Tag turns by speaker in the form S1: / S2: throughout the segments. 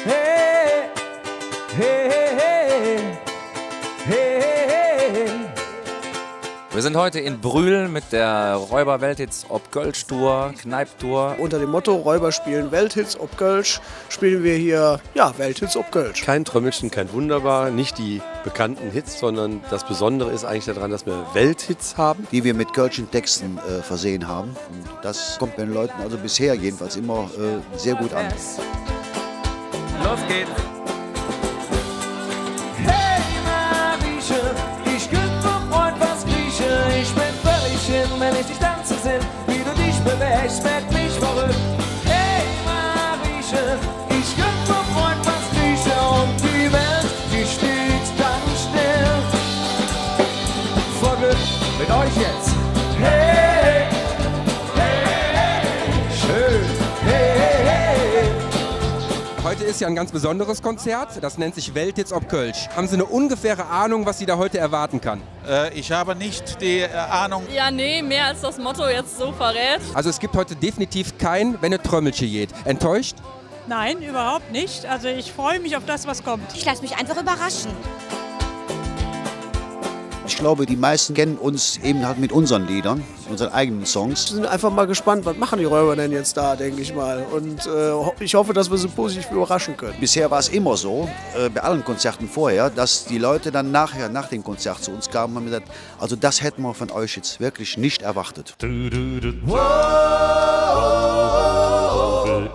S1: Hey, hey, hey, hey, hey.
S2: Wir sind heute in Brühl mit der Räuber-Welthits ob Kölsch Tour, Kneip-Tour.
S3: Unter dem Motto Räuber spielen Welthits ob Kölsch spielen wir hier Welthits ob Kölsch.
S4: Kein Trömmelchen, kein Wunderbar, nicht die bekannten Hits, sondern das Besondere ist eigentlich daran, dass wir Welthits haben,
S5: die wir mit kölschen Texten versehen haben. Und das kommt bei den Leuten also bisher jedenfalls immer sehr gut an.
S1: Los geht's! Hey Marieche, ich könnte vom Freund was rieche. Ich bin völlig hin, wenn ich dich tanzen sehe. Wie du dich bewegst, macht mich verrückt. Hey Marieche, ich könnte vom Freund was rieche. Und die Welt, die steht ganz still. Vor Glück mit euch jetzt. Hey, hey, hey, schön. Hey, hey, hey.
S6: Heute ist ja ein ganz besonderes Konzert, das nennt sich Welthits ob Kölsch. Haben Sie eine ungefähre Ahnung, was Sie da heute erwarten kann?
S7: Ich habe nicht die Ahnung.
S8: Ja, nee, mehr als das Motto jetzt so verrät.
S6: Also es gibt heute definitiv kein, wenn eine Trömmelche geht. Enttäuscht?
S9: Nein, überhaupt nicht. Also ich freue mich auf das, was kommt.
S10: Ich lasse mich einfach überraschen.
S5: Ich glaube, die meisten kennen uns eben halt mit unseren Liedern, unseren eigenen Songs.
S3: Wir sind einfach mal gespannt, was machen die Räuber denn jetzt da, denke ich mal. Und ich hoffe, dass wir sie positiv überraschen können.
S5: Bisher war es immer so, bei allen Konzerten vorher, dass die Leute dann nachher, nach dem Konzert zu uns kamen und haben gesagt, also das hätten wir von euch jetzt wirklich nicht erwartet.
S1: Für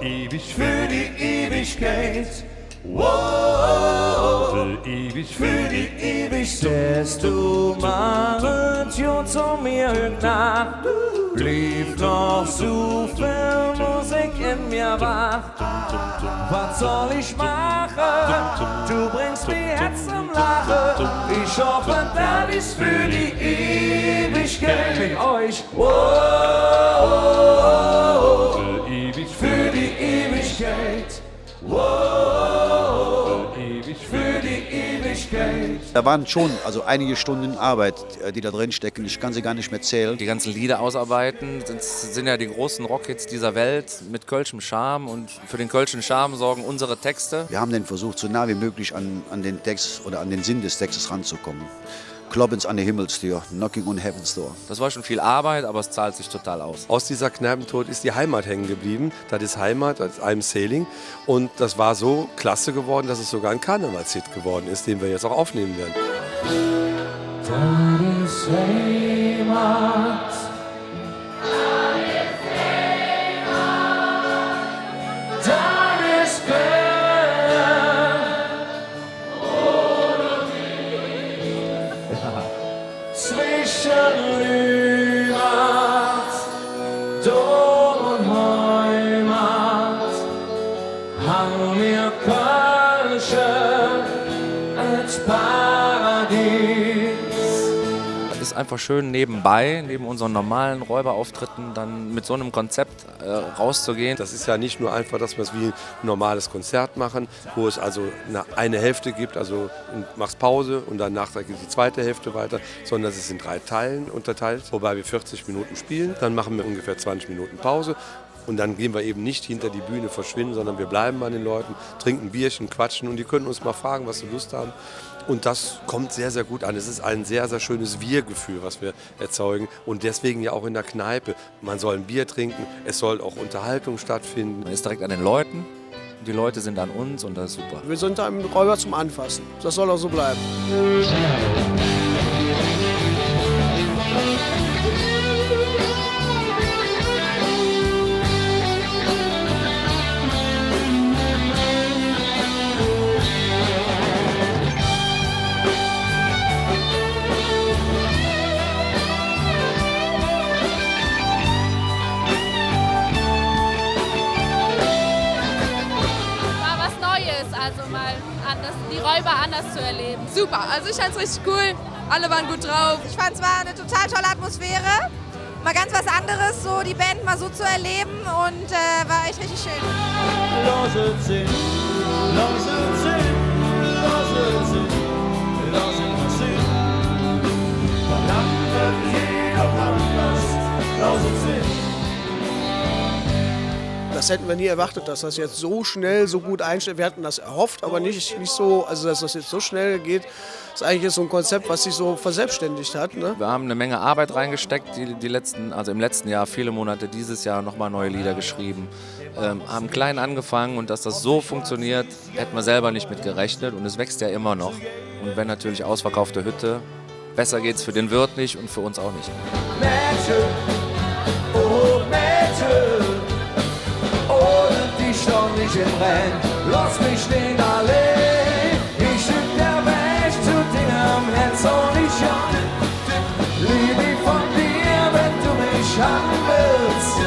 S1: die Ewigkeit. Für die Ewigkeit. Du machst jo zu mir nach. Blieb doch so viel Musik in mir wach. Was soll ich machen? Du bringst die Herz zum Lachen. Ich hoffe, das ist für die Ewigkeit mit euch. Für die Ewigkeit. Für die Ewigkeit.
S5: Da waren schon also einige Stunden Arbeit, die da drin stecken. Ich kann sie gar nicht mehr zählen.
S2: Die ganzen Lieder ausarbeiten, das sind ja die großen Rockhits dieser Welt mit kölschem Charme und für den kölschen Charme sorgen unsere Texte.
S5: Wir haben dann versucht, so nah wie möglich an den Text oder an den Sinn des Textes ranzukommen. Kloppens an die Himmelstür, knocking on heaven's door.
S2: Das war schon viel Arbeit, aber es zahlt sich total aus.
S4: Aus dieser Kneipentour ist die Heimat hängen geblieben. Das ist Heimat, das ist I'm Sailing. Und das war so klasse geworden, dass es sogar ein Karnevalshit geworden ist, den wir jetzt auch aufnehmen werden.
S1: Das ist Heimat. Das ist Köln. Zwischen Lübert, Dom und Heimat haben wir Kölsche als Paradies.
S2: Es ist einfach schön nebenbei, neben unseren normalen Räuberauftritten, dann mit so einem Konzept rauszugehen.
S4: Das ist ja nicht nur einfach, dass wir es wie ein normales Konzert machen, wo es also eine Hälfte gibt, also machst Pause und danach geht die zweite Hälfte weiter, sondern es ist in 3 Teilen unterteilt, wobei wir 40 Minuten spielen, dann machen wir ungefähr 20 Minuten Pause. Und dann gehen wir eben nicht hinter die Bühne verschwinden, sondern wir bleiben an den Leuten, trinken Bierchen, quatschen und die können uns mal fragen, was sie Lust haben. Und das kommt sehr, sehr gut an. Es ist ein sehr, sehr schönes Wir-Gefühl, was wir erzeugen. Und deswegen ja auch in der Kneipe. Man soll ein Bier trinken, es soll auch Unterhaltung stattfinden.
S2: Man ist direkt an den Leuten, die Leute sind an uns und das ist super.
S3: Wir sind da im Räuber zum Anfassen. Das soll auch so bleiben.
S8: Also mal anders, die Räuber anders zu erleben.
S10: Super, also ich fand es richtig cool. Alle waren gut drauf. Ich fand es war eine total tolle Atmosphäre. Mal ganz was anderes, so die Band mal so zu erleben und war echt richtig schön.
S3: das hätten wir nie erwartet, dass das jetzt so schnell, so gut einstellt. Wir hatten das erhofft, aber nicht so, also dass das jetzt so schnell geht. Das ist eigentlich so ein Konzept, was sich so verselbstständigt hat. Ne?
S2: Wir haben eine Menge Arbeit reingesteckt, im letzten Jahr, viele Monate, dieses Jahr nochmal neue Lieder geschrieben. Haben klein angefangen und dass das so funktioniert, hätten wir selber nicht mit gerechnet und es wächst ja immer noch. Und wenn natürlich ausverkaufte Hütte, besser geht's für den Wirt nicht und für uns auch nicht.
S1: Mädchen, oh Mädchen, ohne dich doch nicht im Rennen, lass mich nicht allein. Ich schütt der Weg zu dir am Herz und ich lieb mich von dir, wenn du mich haben willst.